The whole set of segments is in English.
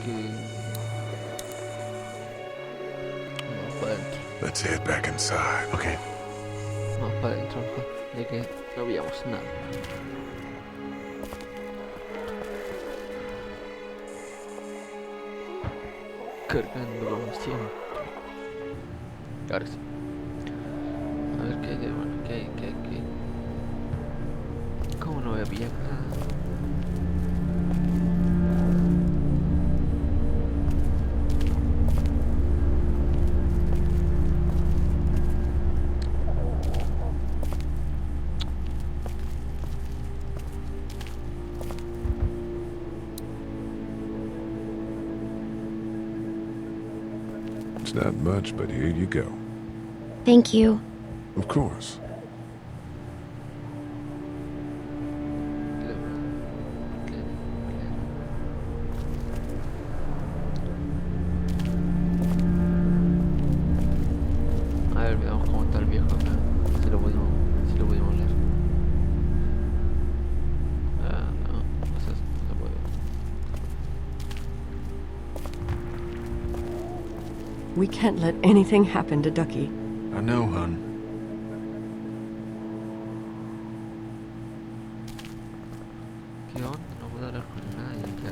que... Vamos para adentro. Let's head back inside. Okay. Vamos para adentro, ya que no veíamos nada. Cargando como siempre. Ahora sí. A ver qué hay de bueno, qué hay. ¿Cómo no voy a pillar nada? It's not much, but here you go. Thank you. Of course. A ver, veamos cómo está el viejo acá. Si lo pudimos leer. No, no se puede ver. We can't let anything happen to Ducky. I know, hun. ¿Qué onda? No puedo hablar con nadie ya.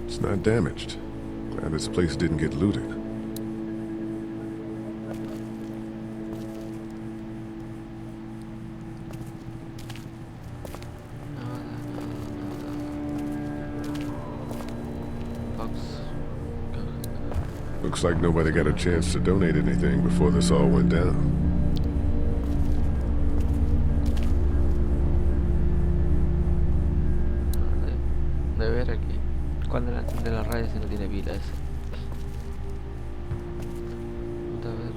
It's not damaged. Glad this place didn't get looted. Looks like nobody got a chance to donate anything before this all went down. De ver aquí. ¿Cuándo la enciende la radio si no tiene pila esa? A ver.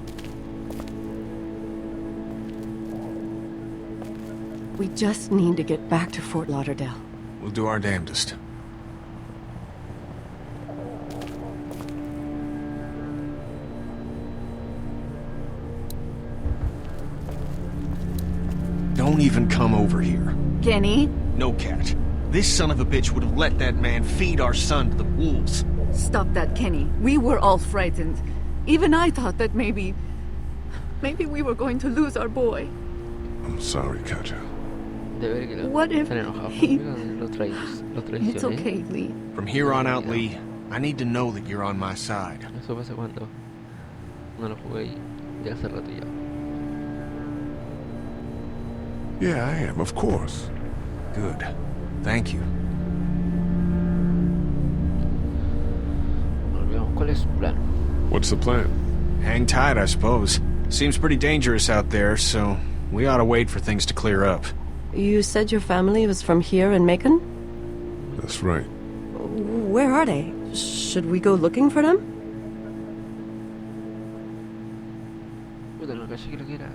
We just need to get back to Fort Lauderdale. We'll do our damnedest. Don't even come over here. Kenny? No, Cat. This son of a bitch would have let that man feed our son to the wolves. Stop that, Kenny. We were all frightened. Even I thought that maybe we were going to lose our boy. I'm sorry, Katja. De ver que What if están enojados he... conmigo, los traicioné. It's okay, Lee. From here on out, Lee, I need to know that you're on my side. Eso pasa cuando no lo jugué ya hace rato ya. Yeah, I am, of course. Good. Thank you. Volvemos. ¿Cuál es su plan? What's the plan? Hang tight, I suppose. Seems pretty dangerous out there, so we ought to wait for things to clear up. You said your family was from here in Macon? That's right. Where are they? Should we go looking for them? Puta, no caché que lo que era.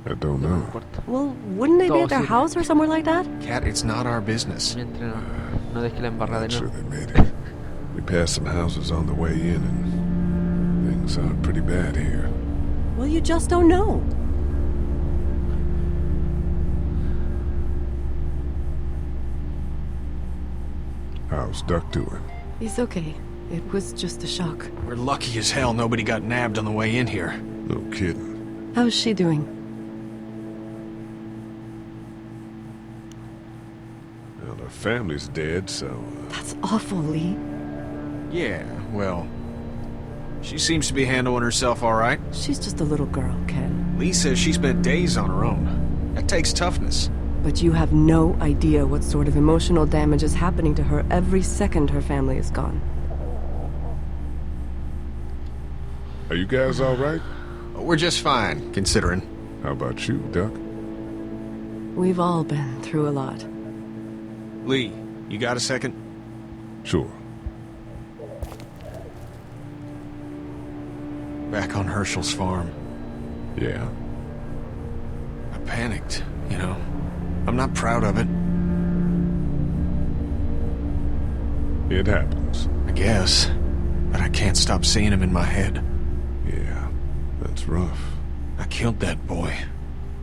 I don't No me know. importa. Well, wouldn't they be at their Todos house or somewhere like that? Cat, it's not our business. Mientras no deje la embarrada de I'm sure nuevo. they made it. We passed some houses on the way in, and things are pretty bad here. Well, you just don't know. How's Duck doing? He's okay. It was just a shock. We're lucky as hell nobody got nabbed on the way in here. No kidding. How's she doing? Well, her family's dead, so... That's awful, Lee. Yeah, well, she seems to be handling herself all right. She's just a little girl, Ken. Lee says she spent days on her own. That takes toughness. But you have no idea what sort of emotional damage is happening to her every second her family is gone. Are you guys all right? We're just fine, considering. How about you, Duck? We've all been through a lot. Lee, you got a second? Sure. Back on Herschel's farm. Yeah. I panicked, you know. not proud of it. It happens. I guess. But I can't stop seeing him in my head. Yeah, that's rough. I killed that boy.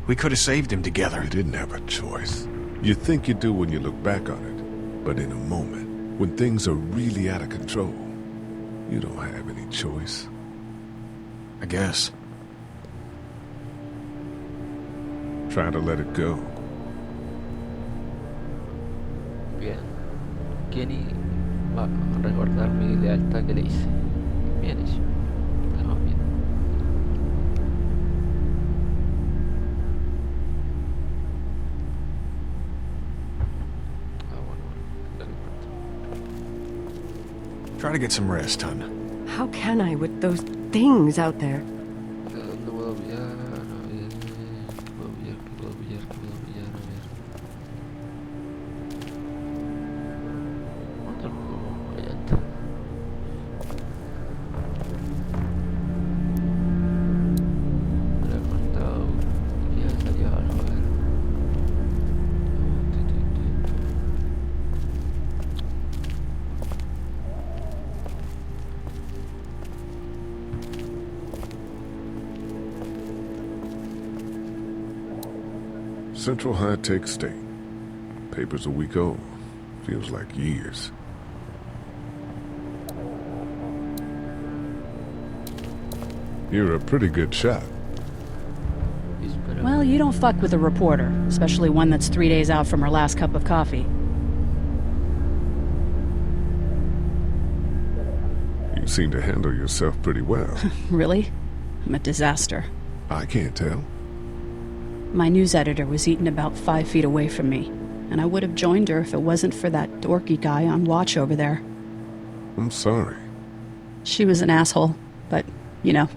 We could have saved him together. You didn't have a choice. You think you do when you look back on it. But in a moment, when things are really out of control, you don't have any choice. I guess. Try to let it go. Bien. Kenny va a recordar mi lealtad que le hice. Bien hecho. Estamos bien. Bueno. Try to get some rest, hon. How can I with those things out there? ¿De dónde puedo pillar? A ver. ¿Qué puedo pillar? ¿Qué puedo pillar? ¿Qué puedo pillar? A ver. ¿Dónde lo juego? Allá está. Me lo he contado. Ya salió algo. A ver. Central High Tech State. Paper's a week old. Feels like years. You're a pretty good shot. Espera. Well, you don't fuck with a reporter, especially one that's 3 days out from her last cup of coffee. You seem to handle yourself pretty well. Really? I'm a disaster. I can't tell. My news editor was eaten about 5 feet away from me, and I would have joined her if it wasn't for that dorky guy on watch over there. I'm sorry. She was an asshole, but, you know.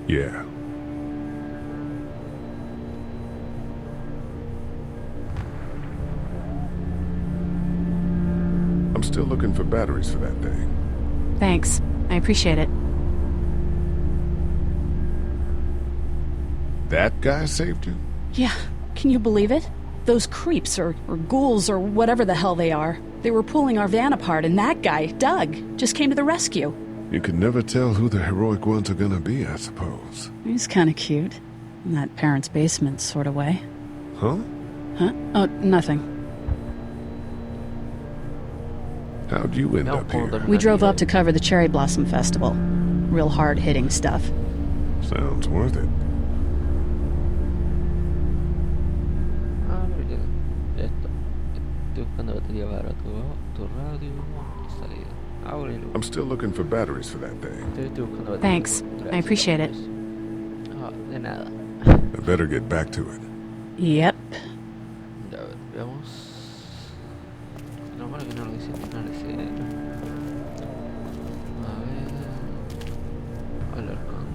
Yeah. I'm still looking for batteries for that thing. Thanks. I appreciate it. That guy saved you? Yeah, can you believe it? Those creeps, or ghouls, or whatever the hell they are. They were pulling our van apart, and that guy, Doug, just came to the rescue. You can never tell who the heroic ones are gonna be, I suppose. He's kind of cute. In that parents' basement sort of way. Huh? Huh? Oh, nothing. How'd you end up here? We drove up to cover the Cherry Blossom Festival. Real hard-hitting stuff. Sounds worth it. Esto. Estoy buscando batería para tu radio y salida. Ábrelo. I'm still looking for batteries for that thing. Estoy buscando batería. Thanks. Gracias. I appreciate it. Ah, de nada. I better get back to it. Yep. Ya, a ver, veamos. Lo malo que no lo hice, no lo hice. A ver. Hablar con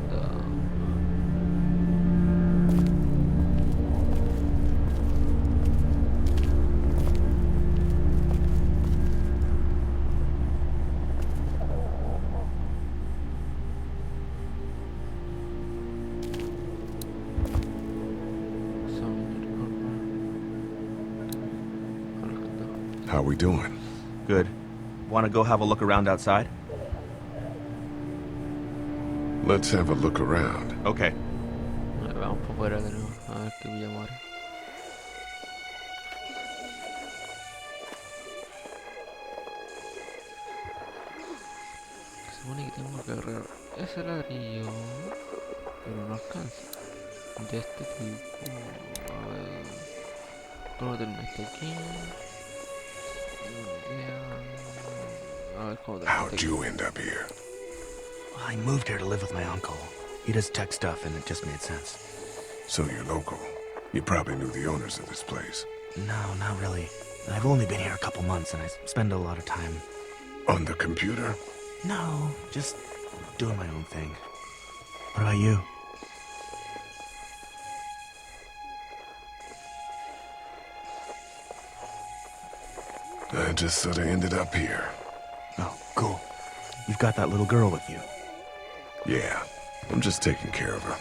How we doing? Good. Want to go have a look around outside? Let's have a look around. Okay. Vamos por fuera de nuevo, a ver qué pillamos ahora. Se supone que tengo que agarrar ese ladrillo, pero no alcanza. De este tipo, a ver, ¿cómo termina esto aquí? A ver cómo termina How'd you end up here? I moved here to live with my uncle. He does tech stuff, and it just made sense. So you're local. You probably knew the owners of this place. No, not really. I've only been here a couple months, and I spend a lot of time... On the computer? No, just doing my own thing. What about you? I just sort of ended up here. Oh, cool. You've got that little girl with you. Yeah, I'm just taking care of her.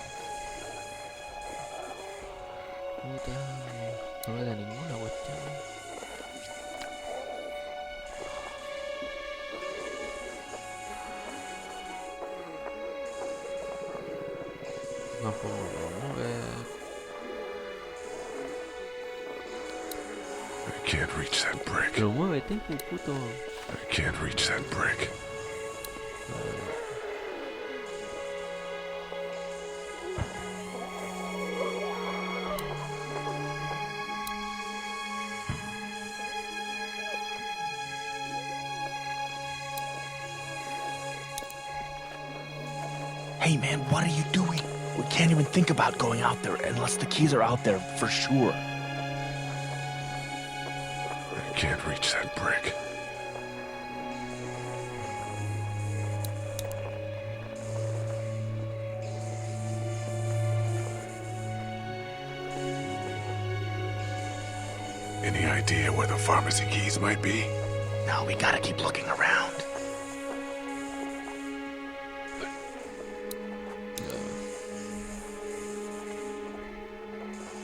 Puta. No me da ninguna cuestión. No puedo mover. I can't reach that brick. Pero muévete, puto. I can't reach that brick. Hey man, what are you doing? We can't even think about going out there unless the keys are out there for sure. I can't reach that brick. Any idea where the pharmacy keys might be? No, we gotta keep looking around.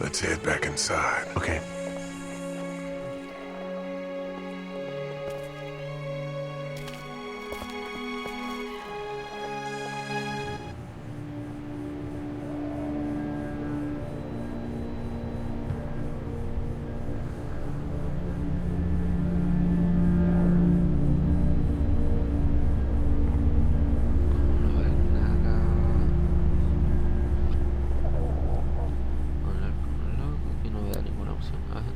Let's head back inside. Okay. No hay nada. Hablar con el loco, que no vea ninguna opción. A ver.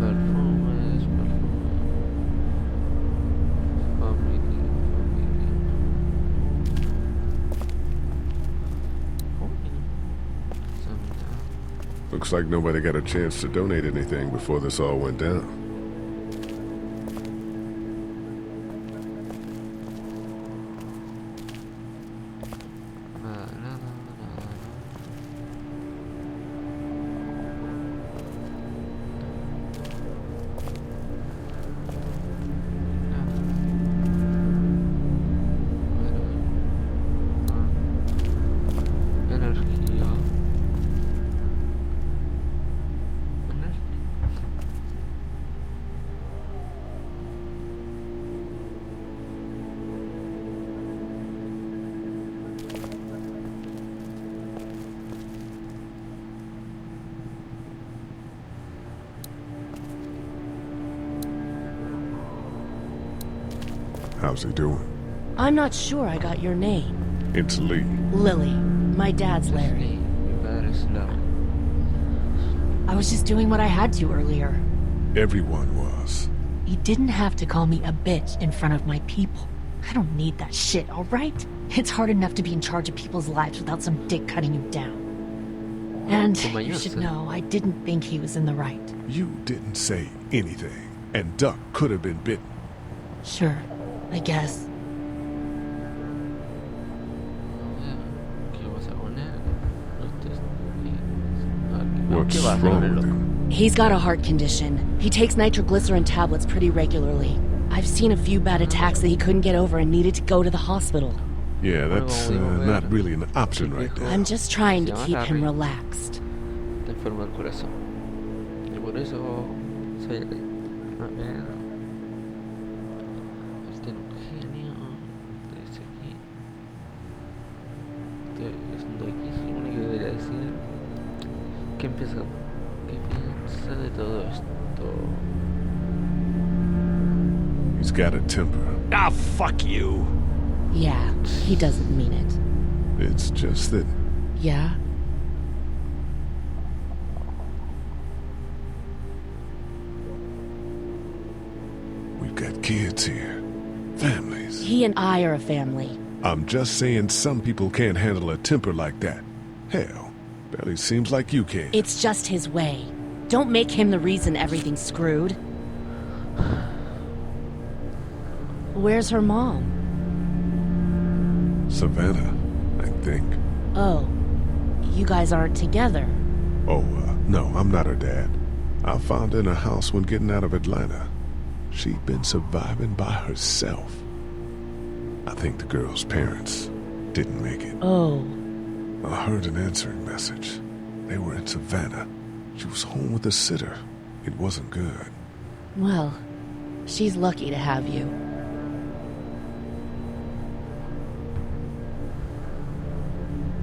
Perfumes, family. Looks like nobody got a chance to donate anything before this all went down. Nada. Energía. How's he doing? I'm not sure I got your name. It's Lee. Lily. My dad's Larry. Mi padre es Larry. I was just doing what I had to earlier. Everyone was. You didn't have to call me a bitch in front of my people. I don't need that shit, alright? It's hard enough to be in charge of people's lives without some dick cutting you down. And you should know, I didn't think he was in the right. You didn't say anything, and Duck could have been bitten. Sure, I guess. ¿Qué pasa con él? What's ¿Qué pasa con wrong el with loco? him? He's got a heart condition. He takes nitroglycerin tablets pretty regularly. I've seen a few bad attacks that he couldn't get over and needed to go to the hospital. Yeah, that's not really an option right now. I'm just trying to keep him relaxed. Está enfermo del corazón. Y por eso se haya caído. A ver. Él tiene un genio. Te dice aquí. Estoy haciendo aquí. Se supone que debería decir. ¿Qué piensa de todo esto? He's got a temper. Ah, fuck you. Yeah, he doesn't mean it. It's just that Yeah? we've got kids here. Families. He and I are a family. I'm just saying some people can't handle a temper like that. Hell, barely seems like you can. It's just his way. Don't make him the reason everything's screwed. Where's her mom? Savannah, I think. Oh, you guys aren't together. Oh, no, I'm not her dad. I found her in a house when getting out of Atlanta. She'd been surviving by herself. I think the girl's parents didn't make it. Oh. I heard an answering message. They were in Savannah. She was home with a sitter. It wasn't good. Well, she's lucky to have you.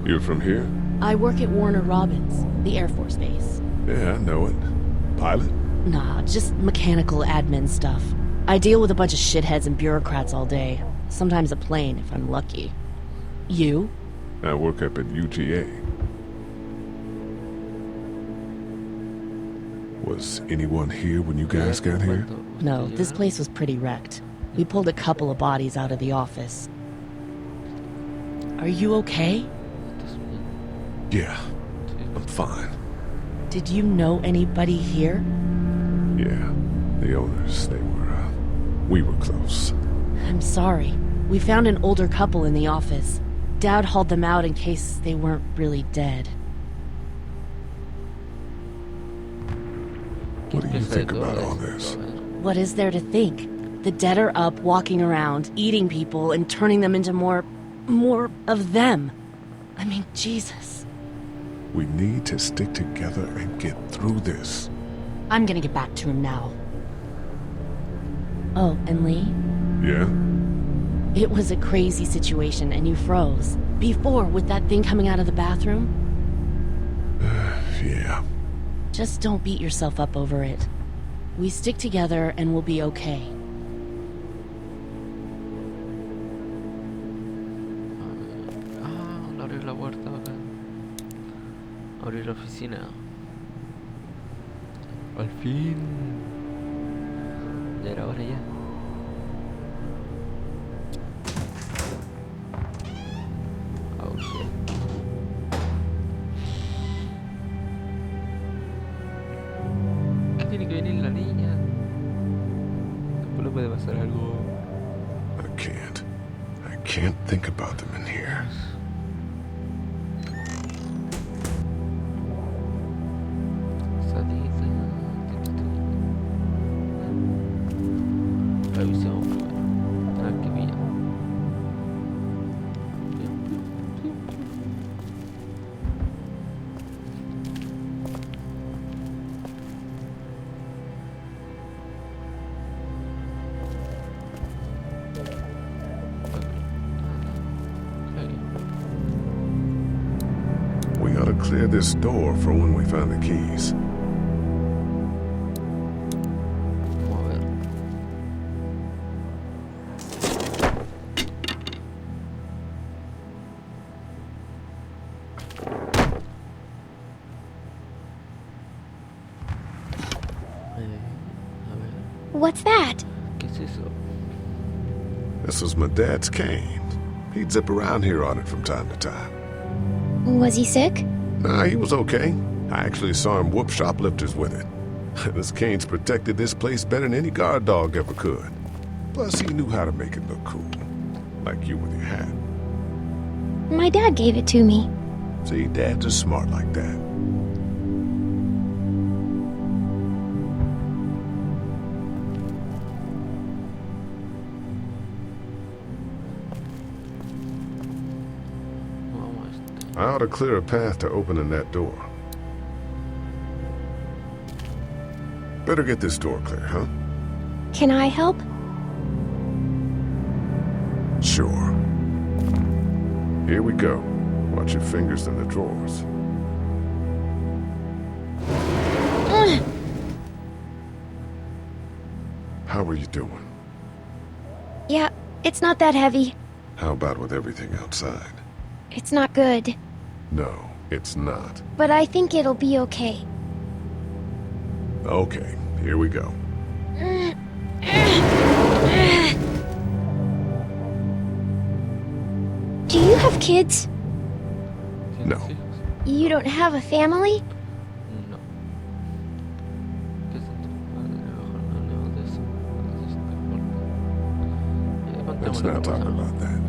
You're from here? I work at Warner Robins, the Air Force Base. Yeah, I know it. Pilot? Nah, just mechanical admin stuff. I deal with a bunch of shitheads and bureaucrats all day. Sometimes a plane, if I'm lucky. You? I work up at UGA. Was anyone here when you guys got here? No, this place was pretty wrecked. We pulled a couple of bodies out of the office. Are you okay? Yeah, I'm fine. Did you know anybody here? Yeah, the owners, we were close. I'm sorry. We found an older couple in the office. Dad hauled them out in case they weren't really dead. What do you think about all this? What is there to think? The dead are up, walking around, eating people, and turning them into more of them. I mean, Jesus. We need to stick together and get through this. I'm gonna get back to him now. Oh, and Lee? Yeah? It was a crazy situation and you froze. Before, with that thing coming out of the bathroom. Yeah. Just don't beat yourself up over it. We stick together and we'll be okay. Abrir la puerta acá. Abrir la oficina. Al fin. Ya era hora ya. Oh shit. ¿Qué tiene que venir la niña? Después le puede pasar algo. I can't think about them in here. Revisión. Ah, qué pilla. We ought to clear this door for when we find the keys. What's that? ¿Qué es eso? This was my dad's cane. He'd zip around here on it from time to time. Was he sick? Nah, he was okay. I actually saw him whoop shoplifters with it. This cane's protected this place better than any guard dog ever could. Plus, he knew how to make it look cool. Like you with your hat. My dad gave it to me. See, dads are smart like that. I ought to clear a path to opening that door. Better get this door clear, huh? Can I help? Sure. Here we go. Watch your fingers in the drawers. How are you doing? Yeah, it's not that heavy. How about with everything outside? It's not good. No, it's not. But I think it'll be okay. Okay, here we go. Do you have kids? No. You don't have a family? No. Let's not talk about that.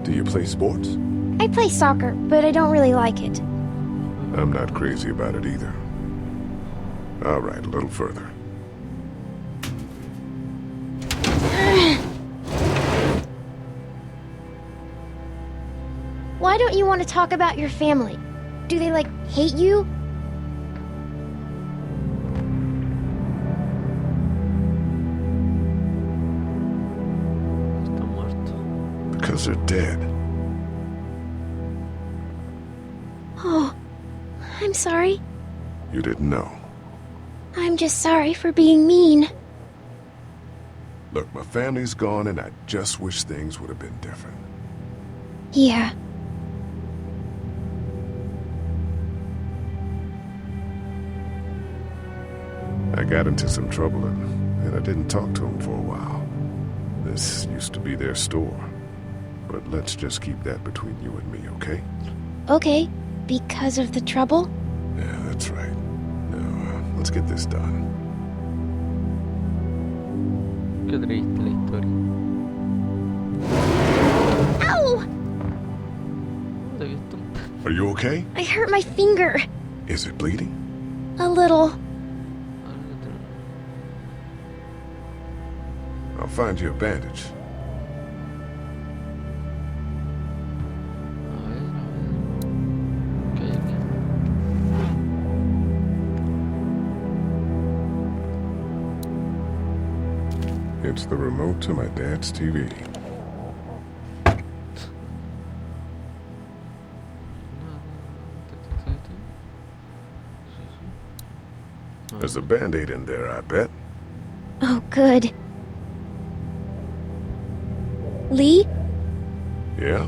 Do you play sports? I play soccer, but I don't really like it. I'm not crazy about it either. All right, a little further. Why don't you want to talk about your family? Do they, like, hate you? Está muerto. Because they're dead. Oh, I'm sorry. You didn't know. I'm just sorry for being mean. Look, my family's gone and I just wish things would have been different. Yeah. I got into some trouble and I didn't talk to them for a while. This used to be their store. But let's just keep that between you and me, okay? Okay, because of the trouble? Yeah, that's right. Now, let's get this done. Qué triste la historia. Ow! Puta, qué tonta. Are you okay? I hurt my finger. Is it bleeding? A little. I'll find you a bandage. A ver. ¿Qué hay aquí? It's the remote to my dad's TV. There's a Band-Aid in there, I bet. Oh, good. Lee, Yeah?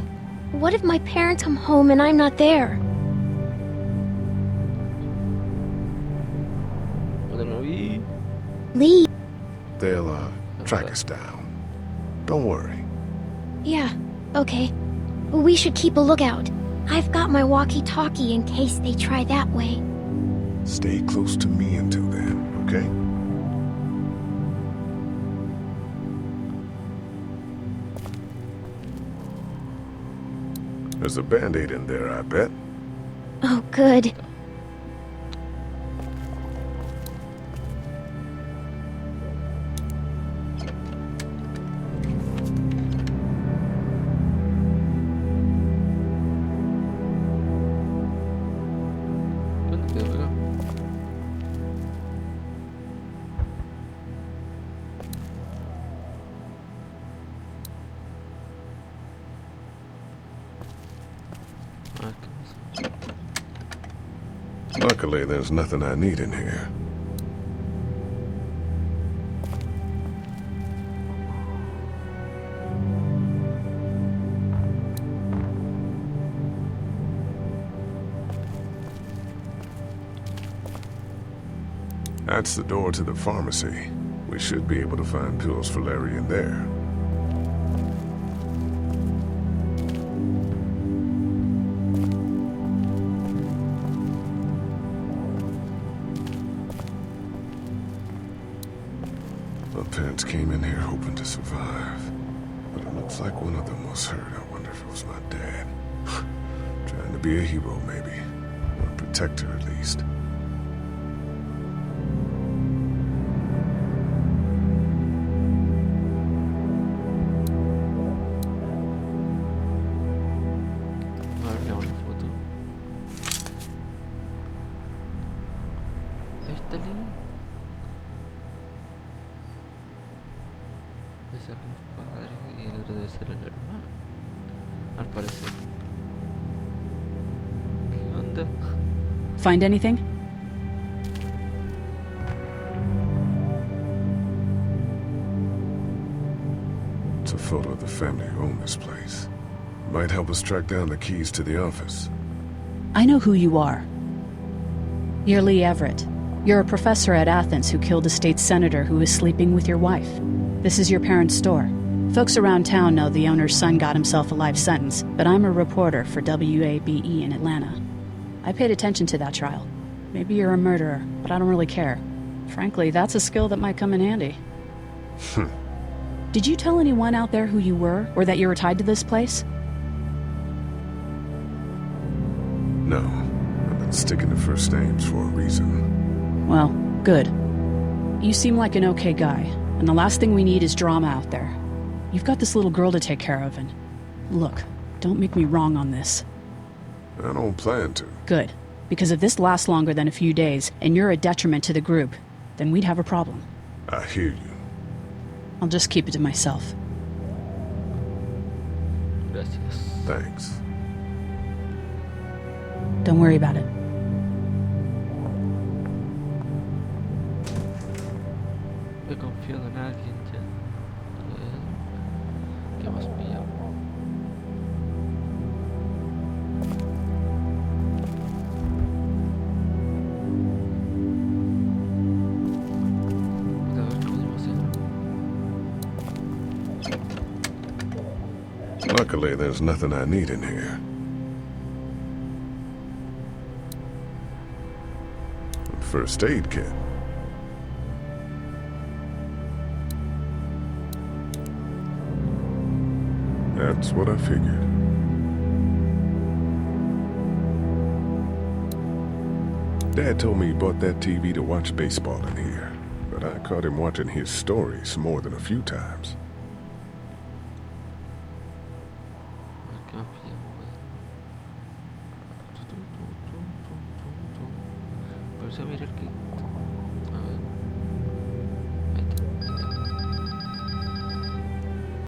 what if my parents come home and I'm not there? Otra no vi. Lee. They'll, track us down. Don't worry. Yeah, okay. We should keep a lookout. I've got my walkie-talkie in case they try that way. Stay close to me until then, okay? There's a Band-Aid in there, I bet. Oh, good. ¿Dónde quedó acá? A ver qué pasa. Luckily, there's nothing I need in here. That's the door to the pharmacy. We should be able to find pills for Larry in there. My parents came in here hoping to survive, but it looks like one of them was hurt. I wonder if it was my dad. Trying to be a hero, maybe. Or a protector, at least. A ver, veamos la foto. Ahí está el niño. Debe ser el padre y el otro debe ser el hermano. Al parecer. ¿Qué onda? Find anything? It's a photo of the family who own this place. Might help us track down the keys to the office. I know who you are. You're Lee Everett. You're a professor at Athens who killed a state senator who was sleeping with your wife. This is your parents' store. Folks around town know the owner's son got himself a life sentence, but I'm a reporter for WABE in Atlanta. I paid attention to that trial. Maybe you're a murderer, but I don't really care. Frankly, that's a skill that might come in handy. Hmm. Did you tell anyone out there who you were, or that you were tied to this place? No, I've been sticking to first names for a reason. Well, good. You seem like an okay guy, and the last thing we need is drama out there. You've got this little girl to take care of, and... Look, don't make me wrong on this. I don't plan to. Good. Because if this lasts longer than a few days, and you're a detriment to the group, then we'd have a problem. I hear you. I'll just keep it to myself. Gracias. Thanks. Don't worry about it. He confiado en alguien ya. ¿Qué más pillamos? A ver qué podemos hacer. Luckily, there's nothing I need in here. First aid kit. That's what I figured. Dad told me he bought that TV to watch baseball in here, but I caught him watching his stories more than a few times. ¿Qué más pillamos? Vamos a mirar qué